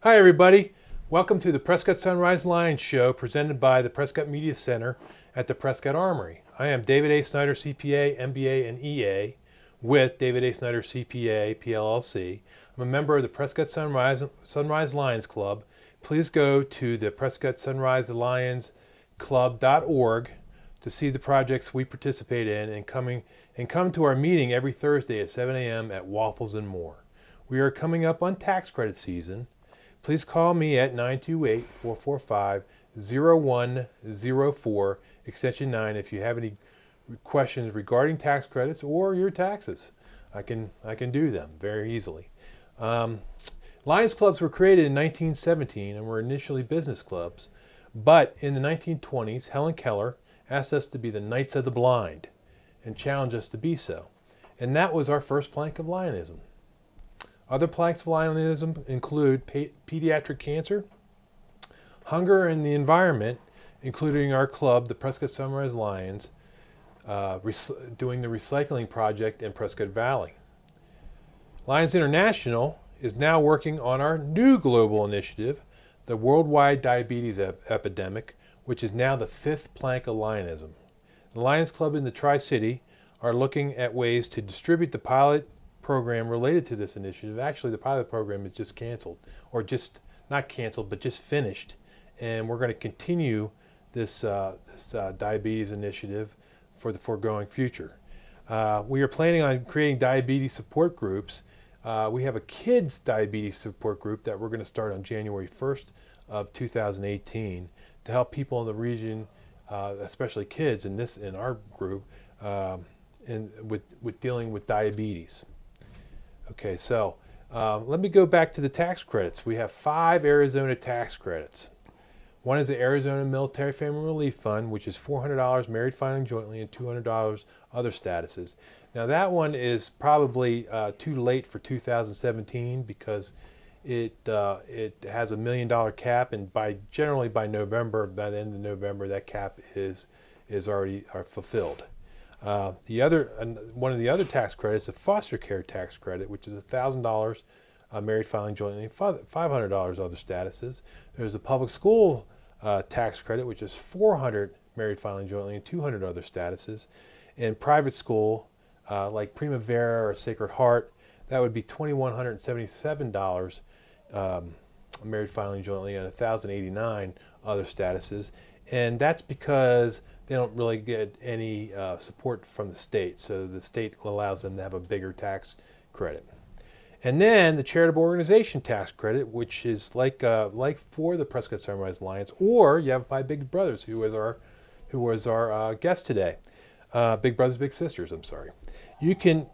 Hi, everybody. Welcome to the Prescott Sunrise Lions Show presented by the Prescott Media Center at the Prescott Armory. I am David A. Snyder, CPA, MBA, and EA with David A. Snyder, CPA, PLLC. I'm a member of the Prescott Sunrise Lions Club. Please go to the Prescott Sunrise Lions Club.org to see the projects we participate in and come to our meeting every Thursday at 7 a.m. at Waffles and More. We are coming up on tax credit season. Please call me at 928-445-0104, extension 9, if you have any questions regarding tax credits or your taxes. I can do them very easily. Lions clubs were created in 1917 and were initially business clubs, but in the 1920s, Helen Keller asked us to be the Knights of the Blind and challenged us to be so. And that was our first plank of Lionism. Other planks of Lionism include pediatric cancer, hunger and the environment, including our club, the Prescott Sunrise Lions, doing the recycling project in Prescott Valley. Lions International is now working on our new global initiative, the worldwide diabetes epidemic, which is now the fifth plank of Lionism. The Lions Club in the Tri-City are looking at ways to distribute the pilot program related to this initiative. Actually, the pilot program is just canceled, or just not canceled, but just finished. And we're going to continue this diabetes initiative for the foregoing future. We are planning on creating diabetes support groups. We have a kids diabetes support group that we're going to start on January 1st of 2018 to help people in the region, especially kids in our group, with dealing with diabetes. Okay, so let me go back to the tax credits. We have 5 Arizona tax credits. One is the Arizona Military Family Relief Fund, which is $400 married filing jointly and $200 other statuses. Now that one is probably too late for 2017 because it has $1 million cap, and generally by the end of November, that cap is already fulfilled. One of the other tax credits, the foster care tax credit, which is $1,000 married filing jointly, and $500 other statuses. There's the public school tax credit, which is $400 married filing jointly and $200 other statuses. And private school, like Primavera or Sacred Heart, that would be $2,177 married filing jointly and $1,089 other statuses. And that's because they don't really get any support from the state, so the state allows them to have a bigger tax credit. And then the charitable organization tax credit, which is like for the Prescott Sunrise Lions or Yavapai Big Brothers, who was our guest today. Big Brothers Big Sisters, I'm sorry. You can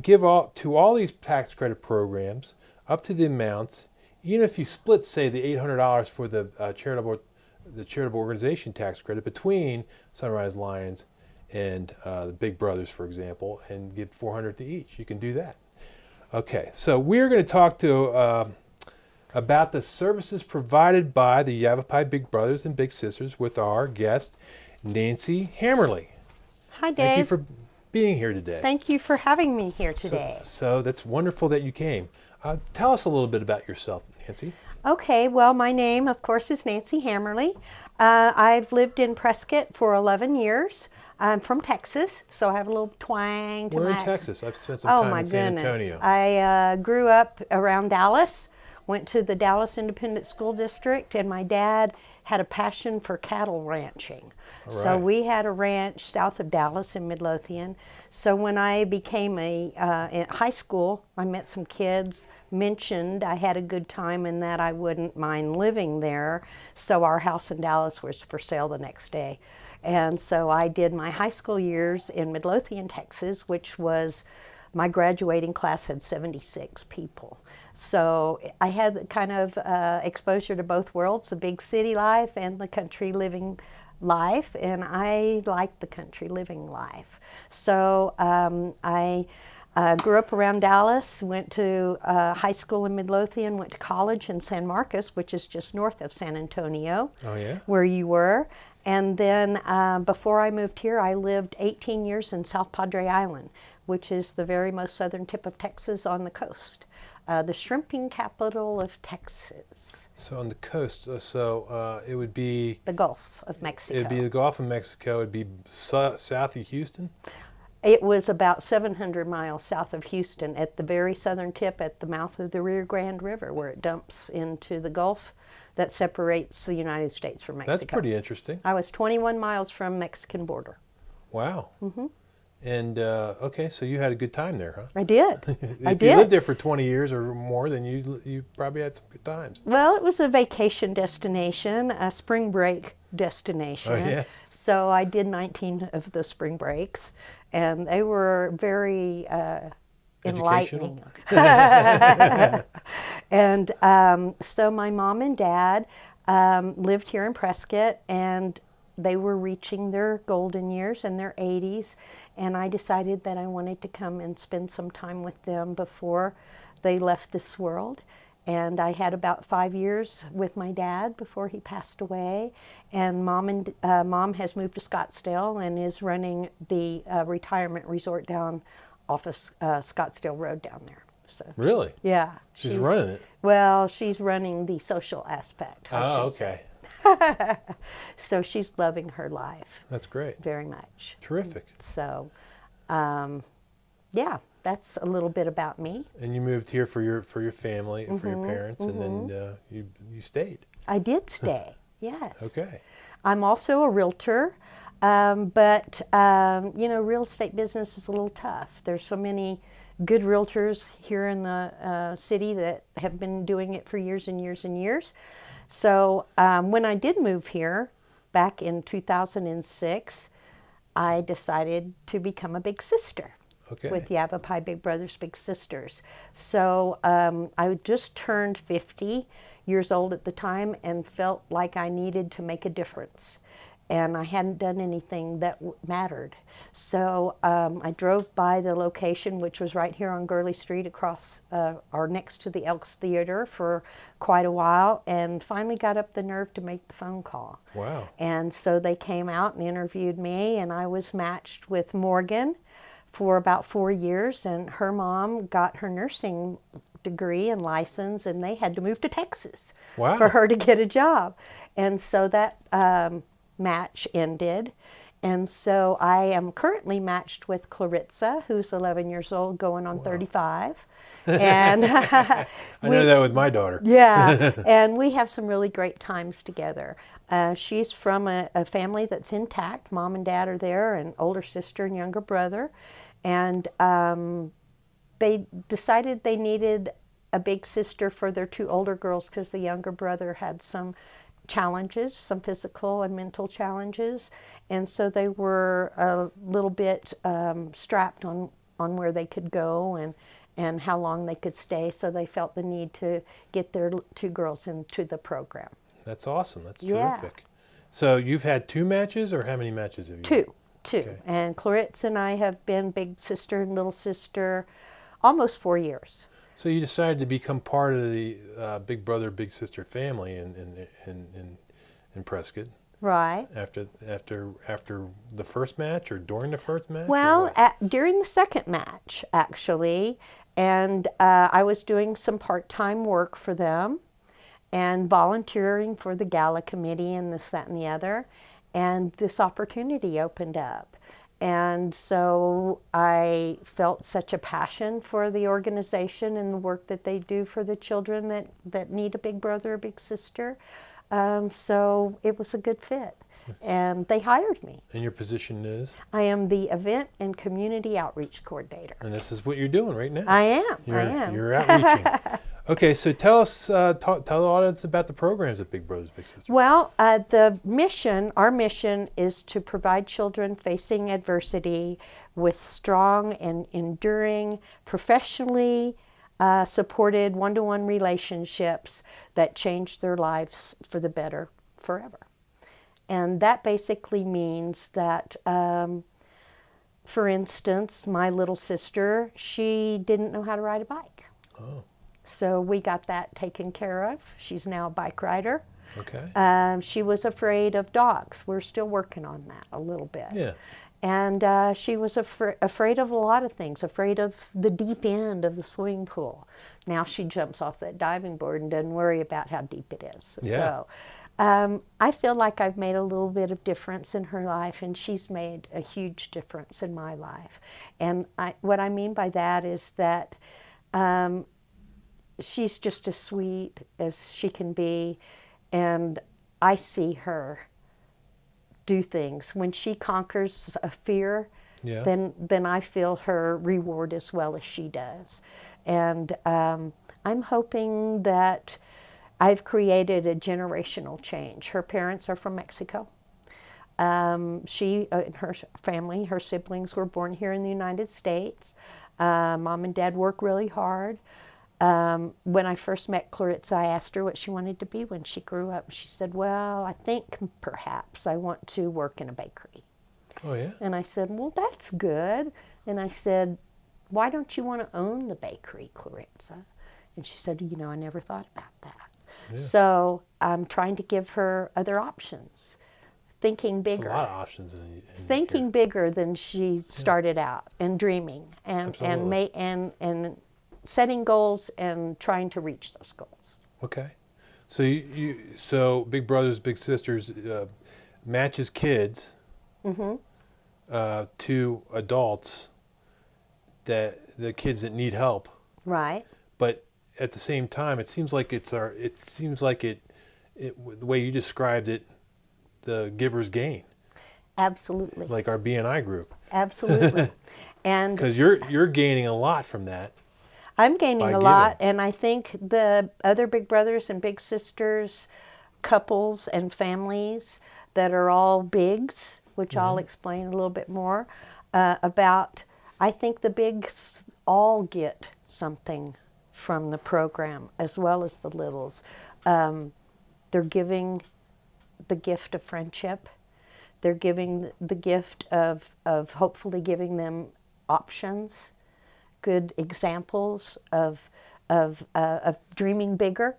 give to all these tax credit programs up to the amounts, even if you split, say, the $800 for the charitable organization tax credit between Sunrise Lions and the Big Brothers, for example, and give $400 to each. You can do that. Okay, so we're going to talk about the services provided by the Yavapai Big Brothers and Big Sisters with our guest, Nancy Hamerly. Hi, Dave. Thank you for being here today. Thank you for having me here today. So that's wonderful that you came. Tell us a little bit about yourself, Nancy. Okay, well, my name, of course, is Nancy Hamerly. I've lived in Prescott for 11 years. I'm from Texas, so I have a little twang to We're my in accent. Texas. I've spent some time my in San goodness. Antonio. I grew up around Dallas, went to the Dallas Independent School District, and my dad had a passion for cattle ranching. All So right. we had a ranch south of Dallas in Midlothian. So when I became in high school, I met some kids, mentioned I had a good time and that I wouldn't mind living there. So our house in Dallas was for sale the next day. And so I did my high school years in Midlothian, Texas, which was, my graduating class had 76 people. So I had kind of exposure to both worlds, the big city life and the country living life, and I liked the country living life. So I grew up around Dallas, went to high school in Midlothian, went to college in San Marcos, which is just north of San Antonio, Oh, yeah? where you were. And then before I moved here, I lived 18 years in South Padre Island, which is the very most southern tip of Texas on the coast. the shrimping capital of Texas, So on the coast, it would be the Gulf of Mexico. it'd be the Gulf of Mexico. It'd be south of Houston. It was about 700 miles south of Houston at the very southern tip at the mouth of the Rio Grande River, where it dumps into the Gulf that separates the United States from Mexico. That's pretty interesting. I was 21 miles from Mexican border. Wow. Mm-hmm. And okay, so you had a good time there, huh? I did. If you lived there for 20 years or more, then you probably had some good times. Well, it was a vacation destination, a spring break destination. Oh, yeah? So I did 19 of the spring breaks, and they were very enlightening. And so my mom and dad lived here in Prescott, and they were reaching their golden years in their 80s, and I decided that I wanted to come and spend some time with them before they left this world. And I had about 5 years with my dad before he passed away. And mom has moved to Scottsdale and is running the retirement resort down off of Scottsdale Road down there. So Really? yeah. She's running it. Well, she's running the social aspect. Oh, okay. So she's loving her life That's great. very much. Terrific. So, yeah, that's a little bit about me. And you moved here for your family and for your parents, and then you stayed. I did stay, yes. Okay. I'm also a realtor, but real estate business is a little tough. There's so many good realtors here in the city that have been doing it for years and years and years. So when I did move here back in 2006, I decided to become a big sister. Okay. With Yavapai Big Brothers Big Sisters. So I just turned 50 years old at the time and felt like I needed to make a difference. And I hadn't done anything that mattered. So I drove by the location, which was right here on Gurley Street across or next to the Elks Theater for quite a while, and finally got up the nerve to make the phone call. Wow. And so they came out and interviewed me, and I was matched with Morgan for about 4 years, and her mom got her nursing degree and license, and they had to move to Texas Wow. for her to get a job. And so that match ended. And so I am currently matched with Clarissa, who's 11 years old, going on 35. And I know that with my daughter. yeah, and we have some really great times together. She's from a family that's intact. Mom and dad are there, and older sister and younger brother. And they decided they needed a big sister for their two older girls because the younger brother had some challenges, some physical and mental challenges. And so they were a little bit strapped on where they could go and how long they could stay. So they felt the need to get their two girls into the program. That's awesome. That's Yeah. terrific. So you've had 2 matches, or how many matches have you had? Two. Okay. And Clarissa and I have been big sister and little sister almost 4 years. So you decided to become part of the Big Brother Big Sister family in Prescott Right. after the first match, or during the first match? or Well, what? during the second match, actually, and I was doing some part-time work for them and volunteering for the gala committee and this, that, and the other, and this opportunity opened up. And so I felt such a passion for the organization and the work that they do for the children that need a big brother or big sister. So it was a good fit. And they hired me. And your position is? I am the Event and Community Outreach Coordinator. And this is what you're doing right now. I am. You're outreaching. Okay, so tell us, tell the audience about the programs at Big Brothers Big Sisters. Well, our mission is to provide children facing adversity with strong and enduring, professionally supported one-to-one relationships that change their lives for the better forever. And that basically means that, for instance, my little sister, she didn't know how to ride a bike. Oh, So we got that taken care of. She's now a bike rider. okay. She was afraid of dogs. We're still working on that a little bit. Yeah. And she was afraid of a lot of things, afraid of the deep end of the swimming pool. Now she jumps off that diving board and doesn't worry about how deep it is. Yeah. So I feel like I've made a little bit of difference in her life, and she's made a huge difference in my life. And what I mean by that is that she's just as sweet as she can be, and I see her do things. When she conquers a fear, Yeah. then I feel her reward as well as she does. And I'm hoping that I've created a generational change. Her parents are from Mexico. She and her family, her siblings were born here in the United States. Mom and Dad work really hard. When I first met Clarissa, I asked her what she wanted to be when she grew up. She said, well, I think perhaps I want to work in a bakery. Oh, yeah? And I said, well, that's good. And I said, why don't you want to own the bakery, Clarissa? And she said, you know, I never thought about that. Yeah. So I'm trying to give her other options, thinking There's bigger. a lot of options in Thinking here. bigger than she started out, and dreaming, and Absolutely. setting goals and trying to reach those goals. Okay. So so Big Brothers Big Sisters matches kids to adults, that the kids that need help. Right. But at the same time, it seems like the way you described it, the givers gain, Absolutely. like our BNI group. Absolutely. And Because you're gaining a lot from that. I'm gaining by a lot, giving. and I think the other Big Brothers and Big Sisters, couples and families that are all bigs, which I'll explain a little bit more about, I think the bigs all get something from the program, as well as the littles. They're giving the gift of friendship. They're giving the gift of hopefully giving them options, good examples of dreaming bigger,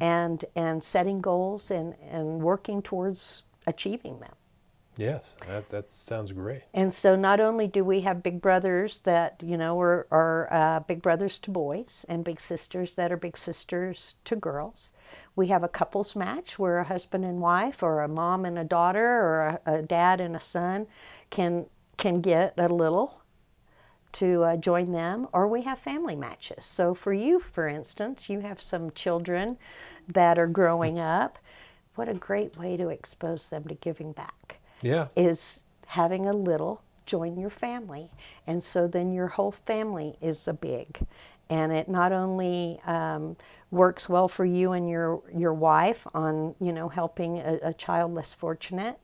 and setting goals and working towards achieving them. Yes, that sounds great. And so not only do we have big brothers that, you know, are big brothers to boys, and big sisters that are big sisters to girls, we have a couples match where a husband and wife, or a mom and a daughter, or a dad and a son can get a little to join them, or we have family matches. So for you, for instance, you have some children that are growing up. What a great way to expose them to giving back. Yeah. Is having a little join your family. And so then your whole family is a big. And it not only works well for you and your wife on, you know, helping a child less fortunate,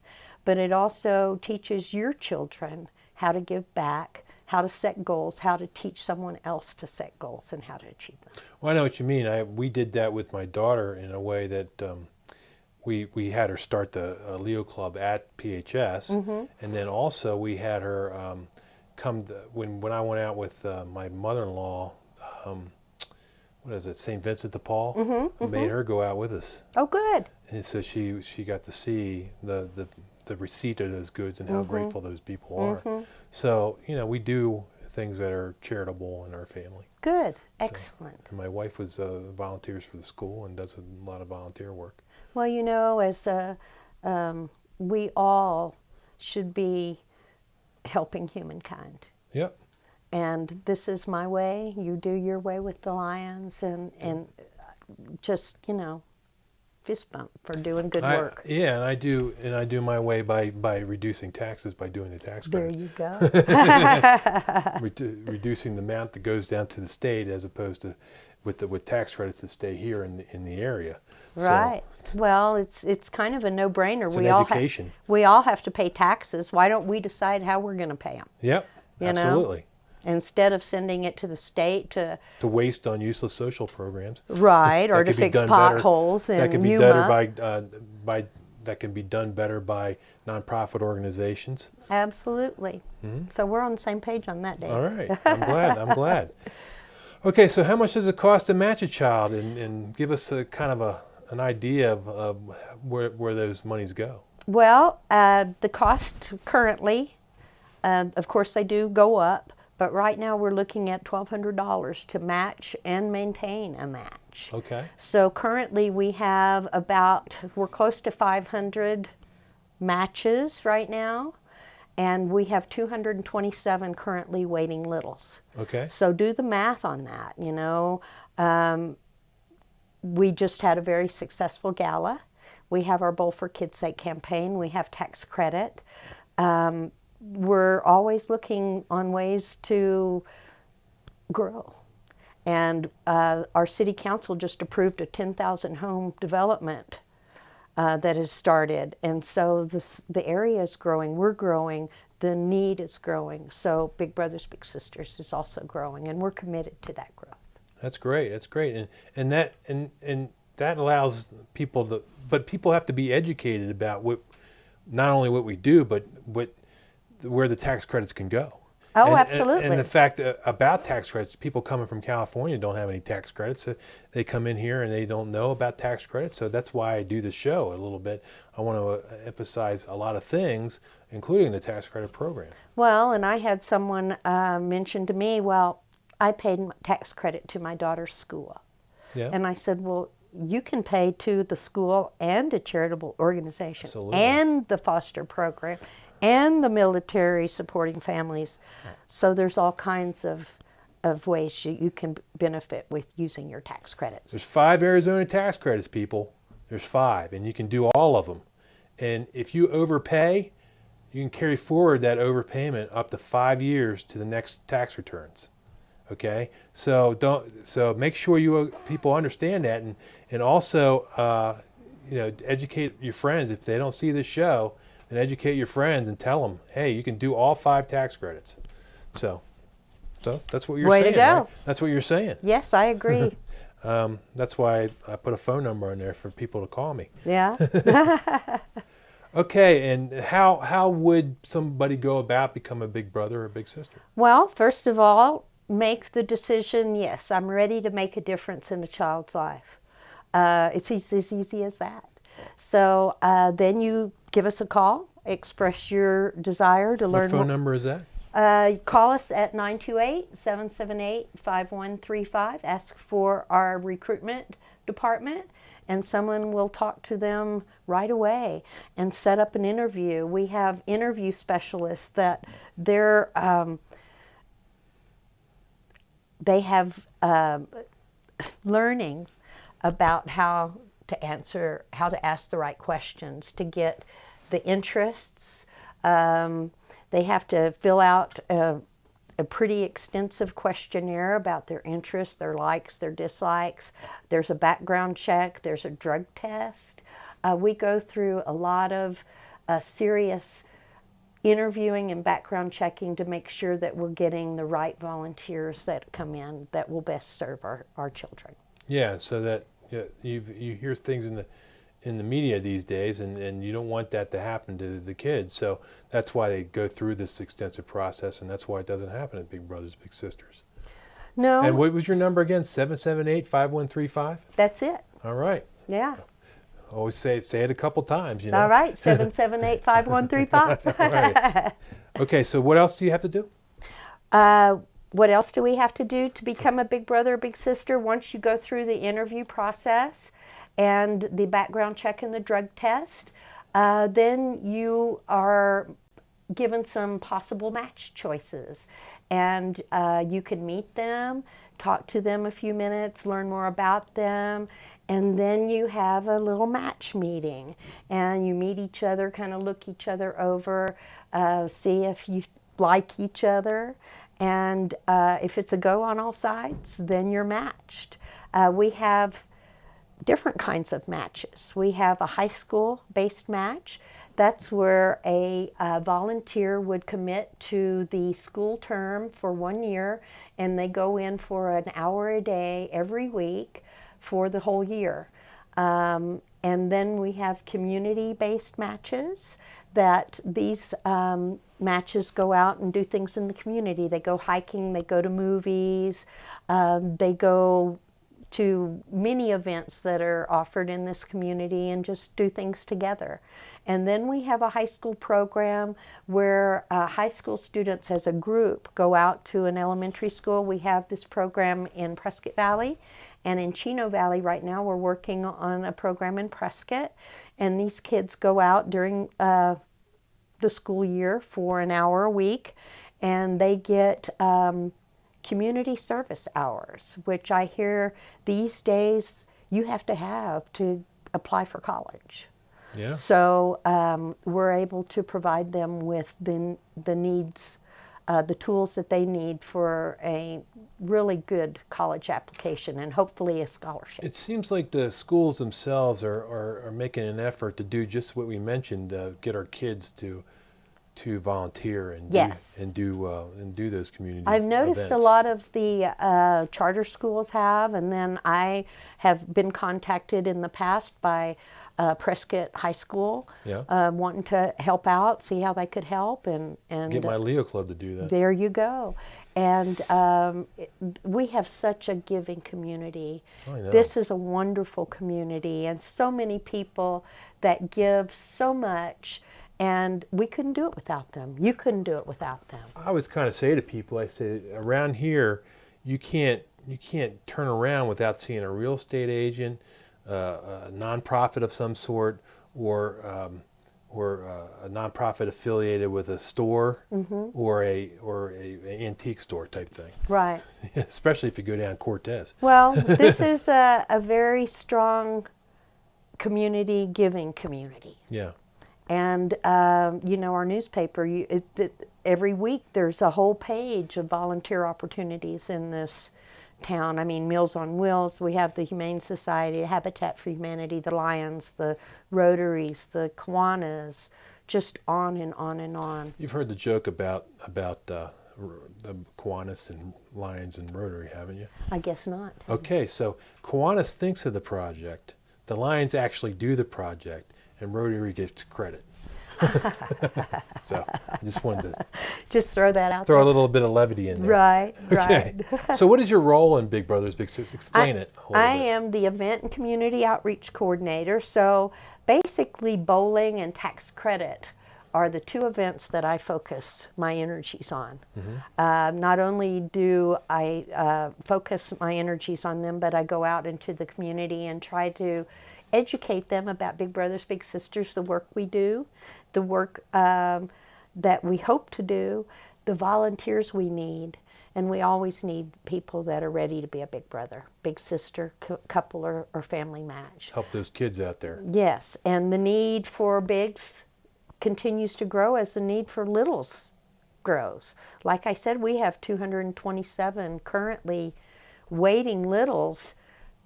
but it also teaches your children how to give back, how to set goals, how to teach someone else to set goals, and how to achieve them. Well, I know what you mean. We did that with my daughter in a way that we had her start the Leo Club at PHS, and then also we had her when I went out with my mother-in-law. What is it, St. Vincent de Paul? Made her go out with us. Oh, good. And so she got to see the receipt of those goods and how grateful those people are. So, you know, we do things that are charitable in our family. Good. Excellent. And my wife was volunteers for the school and does a lot of volunteer work. Well, you know, as we all should be helping humankind. Yep. And this is my way, you do your way with the Lions, and just, you know, fist bump for doing good work. Yeah, and I do my way by reducing taxes, by doing the tax There credit. you go. Reducing the amount that goes down to the state as opposed to with tax credits that stay here in the area. Right. So, well, it's kind of a no-brainer. It's an education. We all have to pay taxes. Why don't we decide how we're going to pay them? Yep. You know? Absolutely. Instead of sending it to the state to waste on useless social programs. Right, or to fix potholes in that can be Yuma. by that can be done better by nonprofit organizations. Absolutely. So we're on the same page on that, Dave. All right. I'm glad. Okay, so how much does it cost to match a child, and give us a kind of an idea of where those monies go? Well, the cost currently Of course, they do go up, but right now we're looking at $1,200 to match and maintain a match. Okay. So currently we're close to 500 matches right now, and we have 227 currently waiting littles. Okay. So do the math on that, you know. We just had a very successful gala. We have our Bowl for Kids' Sake campaign. We have tax credit. We're always looking on ways to grow. And our city council just approved a 10,000 home development that has started. And so the area is growing, we're growing, the need is growing. So Big Brothers Big Sisters is also growing, and we're committed to that growth. That's great. That's great. And that allows people to, but people have to be educated about not only what we do, but where the tax credits can go. Oh, absolutely. And the fact about tax credits, people coming from California don't have any tax credits. So they come in here and they don't know about tax credits. So that's why I do the show a little bit. I want to emphasize a lot of things, including the tax credit program. Well, and I had someone mention to me, well, I paid tax credit to my daughter's school. Yeah. And I said, well, you can pay to the school and a charitable organization. Absolutely. And the foster program and the military supporting families. So there's all kinds of ways you can benefit with using your tax credits. There's 5 Arizona tax credits, people. There's 5, and you can do all of them. And if you overpay, you can carry forward that overpayment up to 5 years to the next tax returns. Okay, so make sure people understand that, and also educate your friends. If they don't see this show, then educate your friends and tell them, hey, you can do all 5 tax credits. So that's what you're saying. Way to go. Right? That's what you're saying. Yes, I agree. That's why I put a phone number on there for people to call me. Yeah. Okay, and how would somebody go about become a big brother or big sister? Well, first of all, make the decision, yes, I'm ready to make a difference in a child's life. It's as easy as that. So then you give us a call, express your desire to learn. What phone number is that? Call us at 928-778-5135. Ask for our recruitment department, and someone will talk to them right away and set up an interview. We have interview specialists that they have learning about how to ask the right questions, to get the interests. They have to fill out a pretty extensive questionnaire about their interests, their likes, their dislikes. There's a background check. There's a drug test. We go through a lot of serious interviewing and background checking to make sure that we're getting the right volunteers that come in that will best serve our children. Yeah, so that you hear things in the media these days, and you don't want that to happen to the kids. So that's why they go through this extensive process, and that's why it doesn't happen at Big Brothers Big Sisters. No. And what was your number again? 778-5135? That's it. All right. Yeah. Always say it a couple times, you know. All right, 778-5135. Right. Okay, so what else do you have to do? What else do we have to do to become a big brother or big sister? Once you go through the interview process and the background check and the drug test, then you are given some possible match choices. And you can meet them, talk to them a few minutes, learn more about them, and then you have a little match meeting. And you meet each other, kind of look each other over, see if you like each other. And if it's a go on all sides, then you're matched. We have different kinds of matches. We have a high school-based match. That's where a volunteer would commit to the school term for 1 year, and they go in for an hour a day every week for the whole year. And then we have community-based matches that these matches go out and do things in the community. They go hiking, they go to movies, they go to many events that are offered in this community and just do things together. And then we have a high school program where high school students as a group go out to an elementary school. We have this program in Prescott Valley and in Chino Valley right now. We're working on a program in Prescott, and these kids go out during the school year for an hour a week, and they get community service hours, which I hear these days you have to apply for college. Yeah. So we're able to provide them with the needs, the tools that they need for a really good college application and hopefully a scholarship. It seems like the schools themselves are making an effort to do just what we mentioned, get our kids to volunteer and Yes. do those community I've noticed events. a lot of the charter schools have, and then I have been contacted in the past by Prescott High School, Yeah. wanting to help out, see how they could help, and Get my Leo Club to do that. there you go. And we have such a giving community. I know. This is a wonderful community, and so many people that give so much. And we couldn't do it without them. You couldn't do it without them. I always kind of say to people, I say, around here, you can't turn around without seeing a real estate agent, a nonprofit of some sort, or a nonprofit affiliated with a store, or a antique store type thing. Right. Especially if you go down Cortez. Well, this is a very strong community, giving community. Yeah. And, our newspaper, every week there's a whole page of volunteer opportunities in this town. I mean, Meals on Wheels, we have the Humane Society, Habitat for Humanity, the Lions, the Rotaries, the Kiwanis, just on and on and on. You've heard the joke about the Kiwanis and Lions and Rotary, haven't you? I guess not. Okay, so Kiwanis thinks of the project, the Lions actually do the project, and Rotary gets credit. So I just wanted to Just throw that out throw there. a little bit of levity in there. Right, Okay. right. So what is your role in Big Brothers Big Sisters? Explain it a little I bit. am the event and community outreach coordinator. So basically, bowling and tax credit are the two events that I focus my energies on. Not only do I focus my energies on them, but I go out into the community and try to educate them about Big Brothers Big Sisters, the work we do, the work that we hope to do, the volunteers we need. And we always need people that are ready to be a big brother, big sister, couple, or family match. Help those kids out there. Yes, and the need for bigs continues to grow as the need for littles grows. Like I said, we have 227 currently waiting littles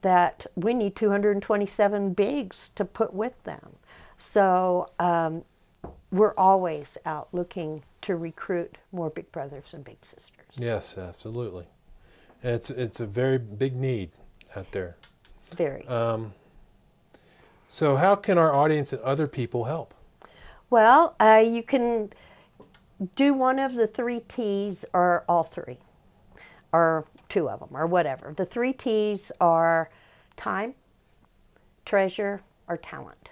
that we need 227 bigs to put with them. So we're always out looking to recruit more big brothers and big sisters. Yes, absolutely. And it's a very big need out there. Very. So how can our audience and other people help? Well, you can do one of the 3 T's or all 3, or 2 of them, or whatever. The 3 T's are time, treasure, or talent.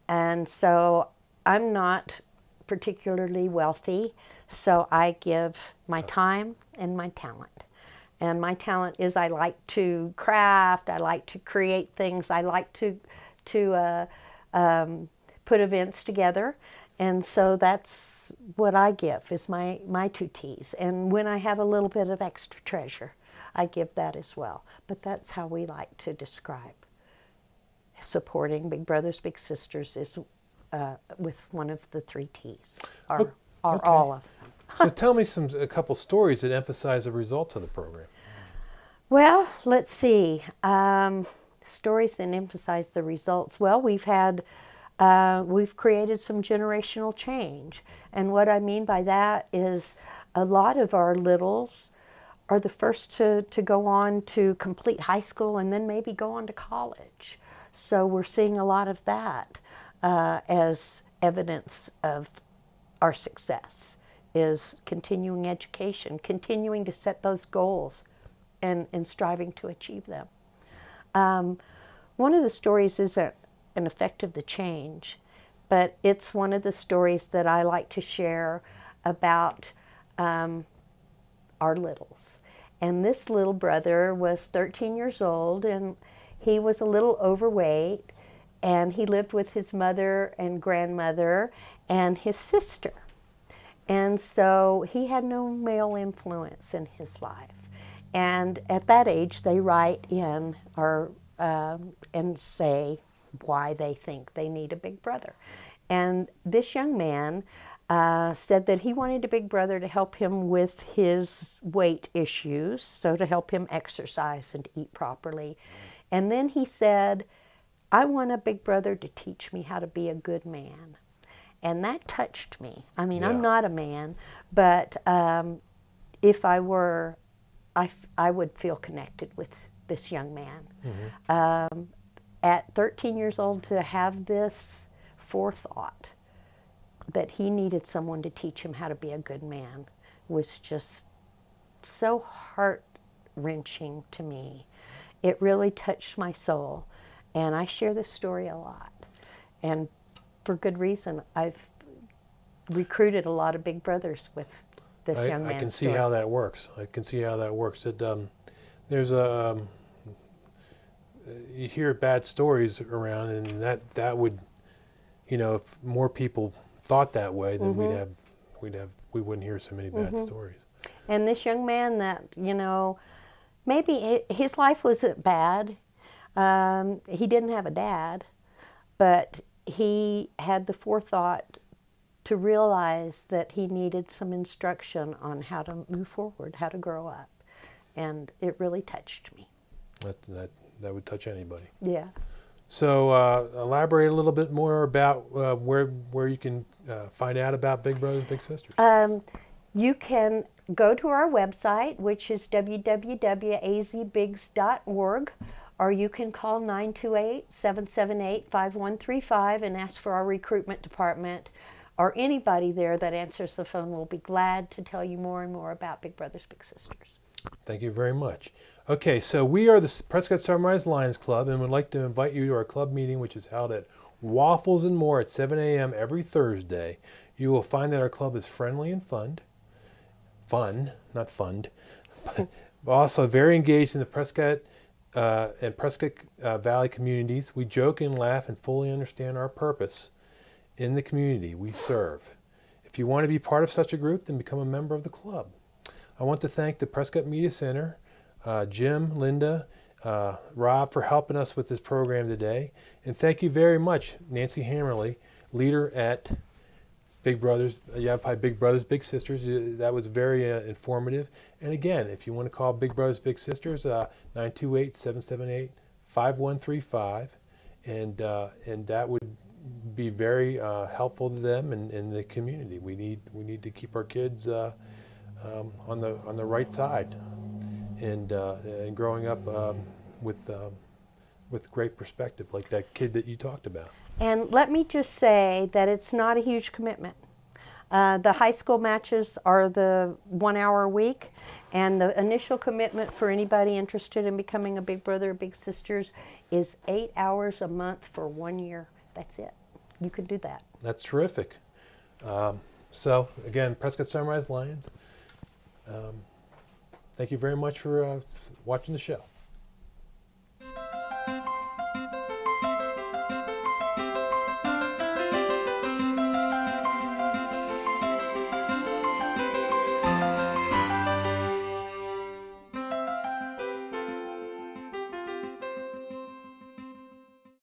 And so I'm not particularly wealthy, so I give my time and my talent. And my talent is I like to craft, I like to create things, I like to put events together. And so that's what I give, is my 2 T's. And when I have a little bit of extra treasure, I give that as well. But that's how we like to describe supporting Big Brothers Big Sisters, is with one of the 3 T's, or Okay. all of them. So tell me a couple stories that emphasize the results of the program. Well, let's see. Stories that emphasize the results. Well, we've created some generational change. And what I mean by that is a lot of our littles are the first to go on to complete high school and then maybe go on to college. So we're seeing a lot of that as evidence of our success, is continuing education, continuing to set those goals and striving to achieve them. One of the stories isn't an effect of the change, but it's one of the stories that I like to share about our littles. And this little brother was 13 years old, and he was a little overweight, and he lived with his mother and grandmother and his sister. And so he had no male influence in his life. And at that age, they write in or and say why they think they need a big brother. And this young man said that he wanted a big brother to help him with his weight issues, so to help him exercise and eat properly. And then he said, I want a big brother to teach me how to be a good man. And that touched me. I mean, I'm not a man, but if I were, I would feel connected with this young man. Mm-hmm. At 13 years old, to have this forethought that he needed someone to teach him how to be a good man was just so heart-wrenching to me. It really touched my soul. And I share this story a lot. And for good reason. I've recruited a lot of big brothers with this young man's I can see story. how that works. I can see how that works. There's a you hear bad stories around, and that would, if more people thought that way, then Mm-hmm. we wouldn't hear so many bad stories. And this young man that, maybe his life wasn't bad. He didn't have a dad, but he had the forethought to realize that he needed some instruction on how to move forward, how to grow up. And it really touched me. That would touch anybody. Yeah. So elaborate a little bit more about where you can find out about Big Brothers Big Sisters. You can go to our website, which is www.azbigs.org, or you can call 928-778-5135 and ask for our recruitment department, or anybody there that answers the phone will be glad to tell you more and more about Big Brothers Big Sisters. Thank you very much. Okay, so we are the Prescott Sunrise Lions Club, and would like to invite you to our club meeting, which is held at Waffles and More at 7 a.m. every Thursday. You will find that our club is friendly and not fund, but also very engaged in the Prescott and Prescott Valley communities. We joke and laugh and fully understand our purpose in the community we serve. If you want to be part of such a group, then become a member of the club. I want to thank the Prescott Media Center, Jim, Linda, Rob for helping us with this program today. And thank you very much, Nancy Hamerly, leader at Big Brothers, Yavapai Big Brothers Big Sisters. That was very informative. And again, if you want to call Big Brothers Big Sisters, 928-778-5135, and that would be very helpful to them and in the community. We need to keep our kids on the right side, and growing up with great perspective, like that kid that you talked about. And let me just say that it's not a huge commitment. The high school matches are the 1 hour a week, and the initial commitment for anybody interested in becoming a Big Brother or Big Sisters is 8 hours a month for 1 year. That's it. You can do that. That's terrific. So again, Prescott Sunrise Lions, thank you very much for watching the show.